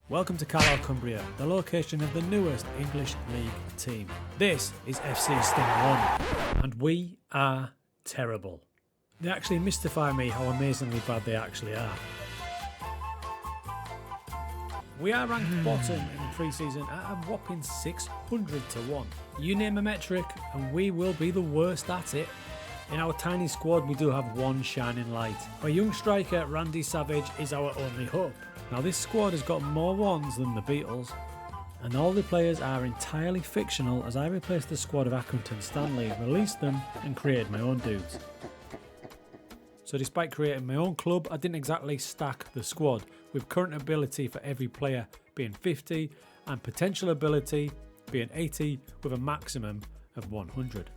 Welcome to Carlisle, Cumbria, the location of the newest English League team. This is FC Stingalona, and we are terrible. They actually mystify me how amazingly bad they actually are. We are ranked bottom in pre-season at a whopping 600 to 1. You name a metric and we will be the worst at it. In our tiny squad we do have one shining light. Our young striker Randy Savage is our only hope. Now this squad has got more ones than the Beatles, and all the players are entirely fictional as I replaced the squad of Accrington Stanley, released them and created my own dudes. So despite creating my own club, I didn't exactly stack the squad, with current ability for every player being 50 and potential ability being 80 with a maximum of 100.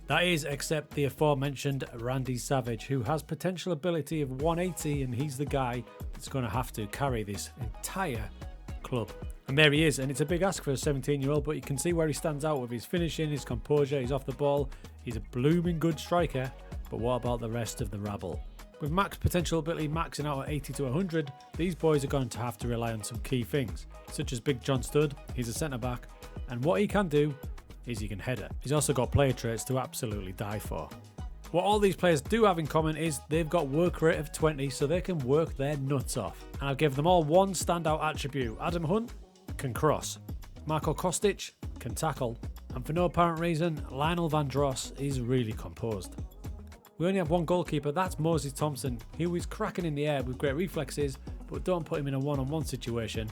That is, except the aforementioned Randy Savage, who has potential ability of 180, and he's the guy that's going to have to carry this entire club. And there he is, and it's a big ask for a 17-year-old, but you can see where he stands out with his finishing, his composure, he's off the ball, he's a blooming good striker, but what about the rest of the rabble? With max potential ability maxing out at 80 to 100, these boys are going to have to rely on some key things, such as Big John Stud, he's a centre-back, and what he can do is he can header. He's also got player traits to absolutely die for. What all these players do have in common is they've got work rate of 20, so they can work their nuts off. And I'll give them all one standout attribute. Adam Hunt can cross, Marko Kostic can tackle, and for no apparent reason, Lionel Van Dross is really composed. We only have one goalkeeper, that's Moses Thompson, who is cracking in the air with great reflexes, but don't put him in a one-on-one situation.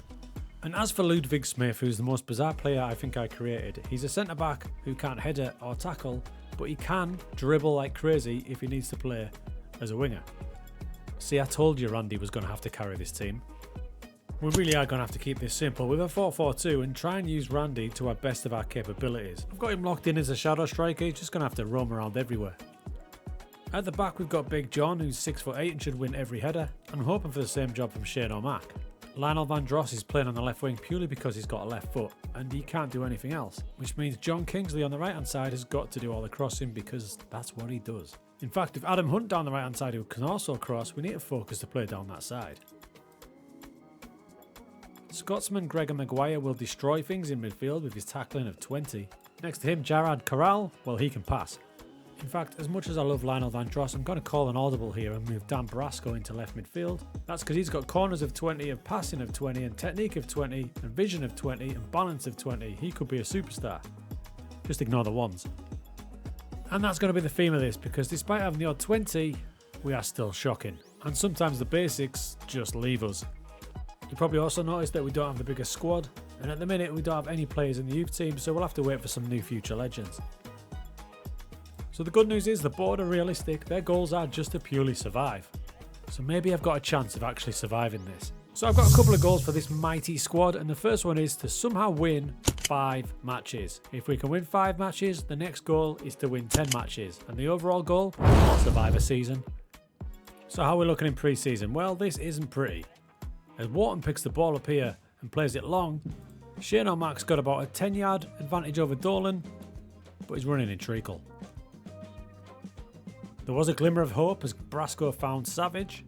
And as for Ludwig Smith, who's the most bizarre player I think I created, he's a centre-back who can't header or tackle, but he can dribble like crazy if he needs to play as a winger. See, I told you Randy was going to have to carry this team. We really are going to have to keep this simple with a 4-4-2 and try and use Randy to our best of our capabilities. I've got him locked in as a shadow striker, he's just going to have to roam around everywhere. At the back we've got Big John, who's 6'8" and should win every header. I'm hoping for the same job from Shane O'Mac. Lionel Van Dross is playing on the left wing purely because he's got a left foot and he can't do anything else, which means John Kingsley on the right hand side has got to do all the crossing because that's what he does. In fact, if Adam Hunt down the right hand side who can also cross, we need to focus to play down that side. Scotsman Gregor Maguire will destroy things in midfield with his tackling of 20. Next to him, Jarrad Corral, well, he can pass. In fact, as much as I love Lionel Van Dross, I'm going to call an audible here and move Dan Brasco into left midfield. That's because he's got corners of 20, and passing of 20, and technique of 20, and vision of 20, and balance of 20. He could be a superstar. Just ignore the ones. And that's going to be the theme of this, because despite having the odd 20, we are still shocking. And sometimes the basics just leave us. You probably also noticed that we don't have the biggest squad, and at the minute we don't have any players in the youth team, so we'll have to wait for some new future legends. So the good news is the board are realistic, their goals are just to purely survive. So maybe I've got a chance of actually surviving this. So I've got a couple of goals for this mighty squad, and the first one is to somehow win 5 matches. If we can win 5 matches, the next goal is to win 10 matches, and the overall goal, survive a season. So how are we looking in pre-season? Well, this isn't pretty. As Wharton picks the ball up here and plays it long, Shane O'Mac's got about a 10-yard advantage over Dolan, but he's running in treacle. There was a glimmer of hope as Brasco found Savage,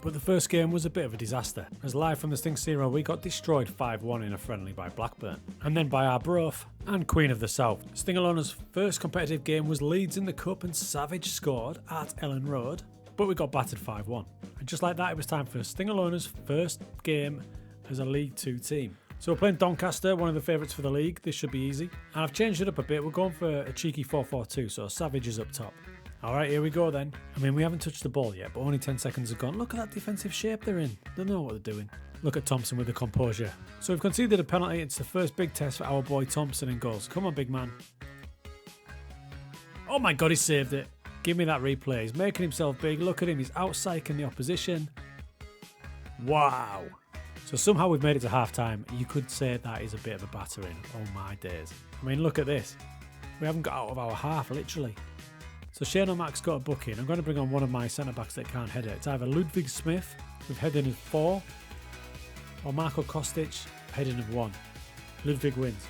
but the first game was a bit of a disaster, as live from the Sting Zero we got destroyed 5-1 in a friendly by Blackburn, and then by Arbroath and Queen of the South. Stingalona's first competitive game was Leeds in the Cup and Savage scored at Ellen Road, but we got battered 5-1. And just like that it was time for Stingalona's first game as a League 2 team. So we're playing Doncaster, one of the favourites for the league. This should be easy. And I've changed it up a bit. We're going for a cheeky 4-4-2, so Savage is up top. Alright, here we go then. I mean, we haven't touched the ball yet, but only 10 seconds have gone. Look at that defensive shape they're in. They know what they're doing. Look at Thompson with the composure. So we've conceded a penalty. It's the first big test for our boy Thompson in goals. Come on, big man. Oh my God, he saved it. Give me that replay. He's making himself big. Look at him. He's out-psyching the opposition. Wow. So somehow we've made it to half-time. You could say that is a bit of a battering. Oh my days. I mean, look at this. We haven't got out of our half, literally. So Shane O'Mac's got a booking. I'm going to bring on one of my centre-backs that can't head it. It's either Ludwig Smith with heading of 4 or Marko Kostic heading of 1. Ludwig wins.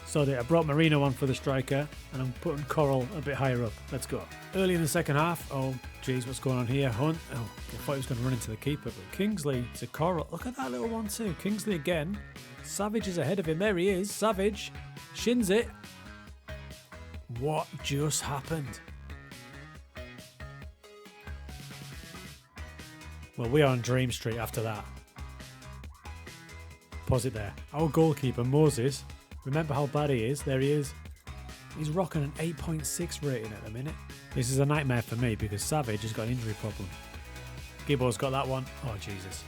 So I brought Marino on for the striker, and I'm putting Coral a bit higher up. Let's go. Early in the second half, oh geez, what's going on here? Hunt, oh, I thought he was going to run into the keeper, but Kingsley to Coral. Look at that little 1-2. Kingsley again. Savage is ahead of him. There he is. Savage shins it. What just happened? Well, we are on Dream Street after that. Pause it there. Our goalkeeper, Moses, remember how bad he is? There he is. He's rocking an 8.6 rating at the minute. This is a nightmare for me because Savage has got an injury problem. Gibbo's got that one. Oh, Jesus.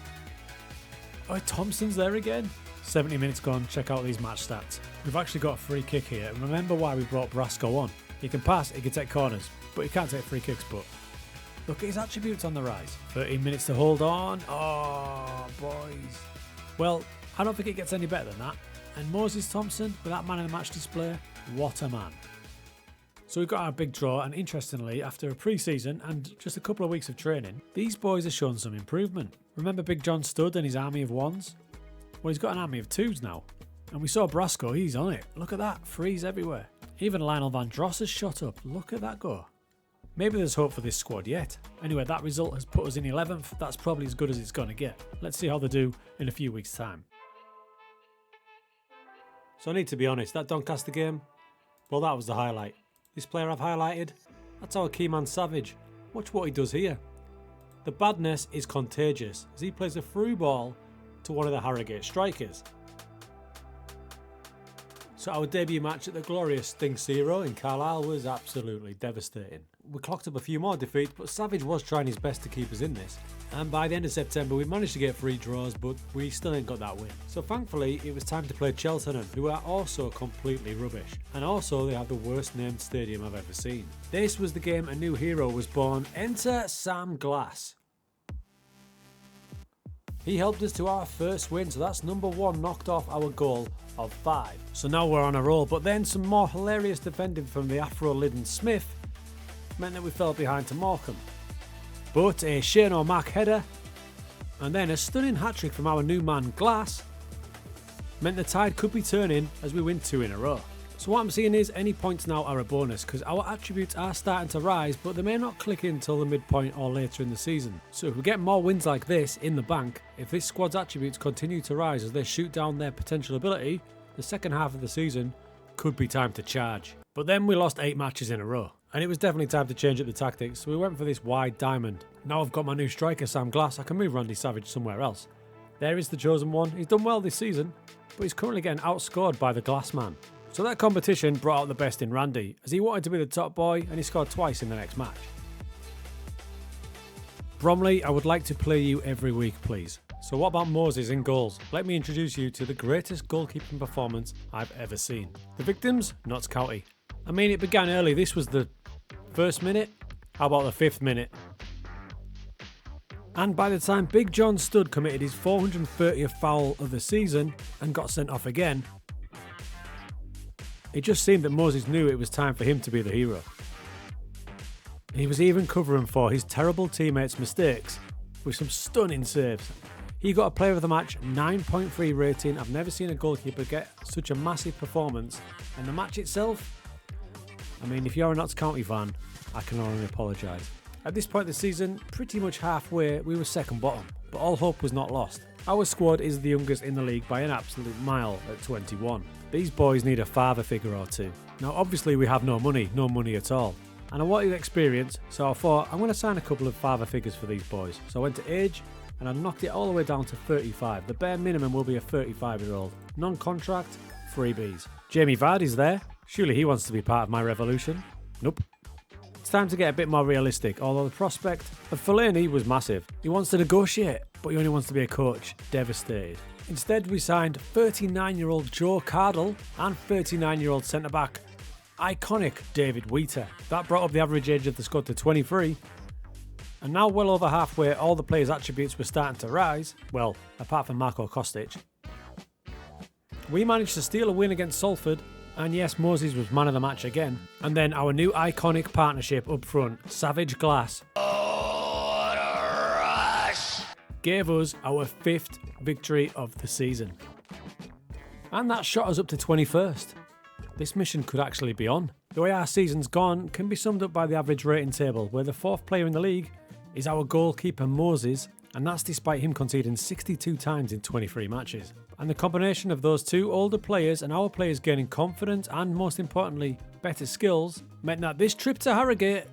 Oh, Thompson's there again. 70 minutes gone. Check out these match stats. We've actually got a free kick here. And remember why we brought Brasco on. He can pass, he can take corners, but he can't take free kicks. But look at his attributes on the rise. 13 minutes to hold on. Oh, boys. Well, I don't think it gets any better than that. And Moses Thompson, with that man in the match display, what a man. So we've got our big draw, and interestingly, after a pre-season and just a couple of weeks of training, these boys have shown some improvement. Remember Big John Stud and his army of ones? Well, he's got an army of twos now. And we saw Brasco, he's on it. Look at that, frees everywhere. Even Lionel Van Dross has shot up. Look at that go. Maybe there's hope for this squad yet. Anyway, that result has put us in 11th. That's probably as good as it's going to get. Let's see how they do in a few weeks' time. So I need to be honest, that Doncaster game, well, that was the highlight. This player I've highlighted, that's our key man Savage. Watch what he does here. The badness is contagious as he plays a through ball to one of the Harrogate strikers. So our debut match at the glorious Sting Zero in Carlisle was absolutely devastating. We clocked up a few more defeats, but Savage was trying his best to keep us in this. And by the end of September we managed to get 3 draws, but we still ain't got that win. So thankfully it was time to play Cheltenham, who are also completely rubbish. And also they have the worst named stadium I've ever seen. This was the game a new hero was born. Enter Sam Glass. He helped us to our first win, so that's number 1 knocked off our goal of 5. So now we're on a roll, but then some more hilarious defending from the Afro-Lidden Smith meant that we fell behind to Morecambe. But a Shane O'Mac header and then a stunning hat-trick from our new man Glass meant the tide could be turning as we win 2 in a row. So what I'm seeing is any points now are a bonus because our attributes are starting to rise, but they may not click in until the midpoint or later in the season. So if we get more wins like this in the bank, if this squad's attributes continue to rise as they shoot down their potential ability, the second half of the season could be time to charge. But then we lost 8 matches in a row, and it was definitely time to change up the tactics, so we went for this wide diamond. Now I've got my new striker Sam Glass, I can move Randy Savage somewhere else. There is the chosen one. He's done well this season, but he's currently getting outscored by the Glass man. So that competition brought out the best in Randy, as he wanted to be the top boy and he scored twice in the next match. Bromley, I would like to play you every week, please. So what about Moses in goals? Let me introduce you to the greatest goalkeeping performance I've ever seen. The victims, Notts County. I mean, it began early. This was the 1st minute. How about the 5th minute? And by the time Big John Stud committed his 430th foul of the season and got sent off again, it just seemed that Moses knew it was time for him to be the hero. He was even covering for his terrible teammates' mistakes with some stunning saves. He got a player of the match, 9.3 rating. I've never seen a goalkeeper get such a massive performance. And the match itself, I mean, if you're a Notts County fan, I can only apologise. At this point of the season, pretty much halfway, we were second bottom, but all hope was not lost. Our squad is the youngest in the league by an absolute mile at 21. These boys need a father figure or two. Now obviously we have no money at all. And I wanted experience, so I thought I'm going to sign a couple of father figures for these boys. So I went to age and I knocked it all the way down to 35. The bare minimum will be a 35-year-old. Non-contract, freebies. Jamie Vardy's there. Surely he wants to be part of my revolution. Nope. It's time to get a bit more realistic, although the prospect of Fellaini was massive. He wants to negotiate, but he only wants to be a coach. Devastated. Instead, we signed 39-year-old Joe Cardle and 39-year-old centre-back, iconic David Wheater. That brought up the average age of the squad to 23. And now well over halfway, all the players' attributes were starting to rise. Well, apart from Marko Kostic. We managed to steal a win against Salford. And yes, Moses was man of the match again. And then our new iconic partnership up front, Savage Glass, gave us our 5th victory of the season. And that shot us up to 21st. this mission could actually be on. The way our season's gone can be summed up by the average rating table, where the 4th player in the league is our goalkeeper Moses, and that's despite him conceding 62 times in 23 matches. And the combination of those two older players and our players gaining confidence and, most importantly, better skills, meant that this trip to Harrogate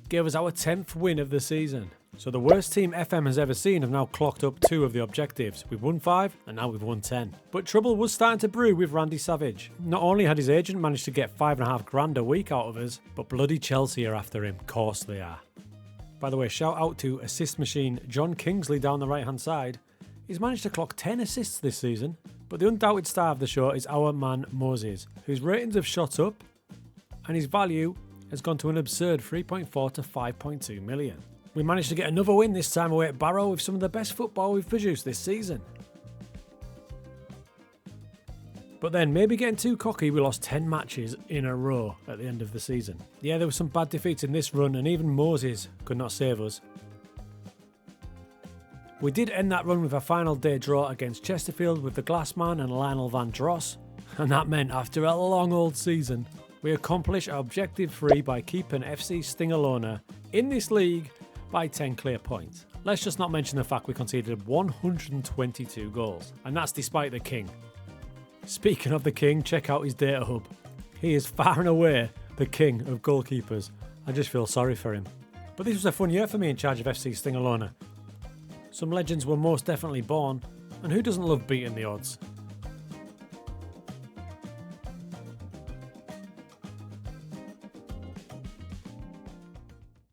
gave us our 10th win of the season. So the worst team FM has ever seen have now clocked up 2 of the objectives. We've won 5 and now we've won 10. But trouble was starting to brew with Randy Savage. Not only had his agent managed to get $5.5 grand a week out of us, but bloody Chelsea are after him. Course they are. By the way, shout out to assist machine John Kingsley down the right hand side. He's managed to clock 10 assists this season, but the undoubted star of the show is our man Moses, whose ratings have shot up and his value has gone to an absurd 3.4 to 5.2 million. We managed to get another win, this time away at Barrow, with some of the best football we've produced this season. But then, maybe getting too cocky, we lost 10 matches in a row at the end of the season. Yeah, there were some bad defeats in this run, and even Moses could not save us. We did end that run with a final day draw against Chesterfield with the Glassman and Lionel Van Dross, and that meant after a long old season, we accomplished our objective 3 by keeping FC Stingalona in this league by 10 clear points. Let's just not mention the fact we conceded 122 goals, and that's despite the King. Speaking of the King, check out his data hub. He is far and away the king of goalkeepers. I just feel sorry for him. But this was a fun year for me in charge of FC Stingalona. Some legends were most definitely born, and who doesn't love beating the odds?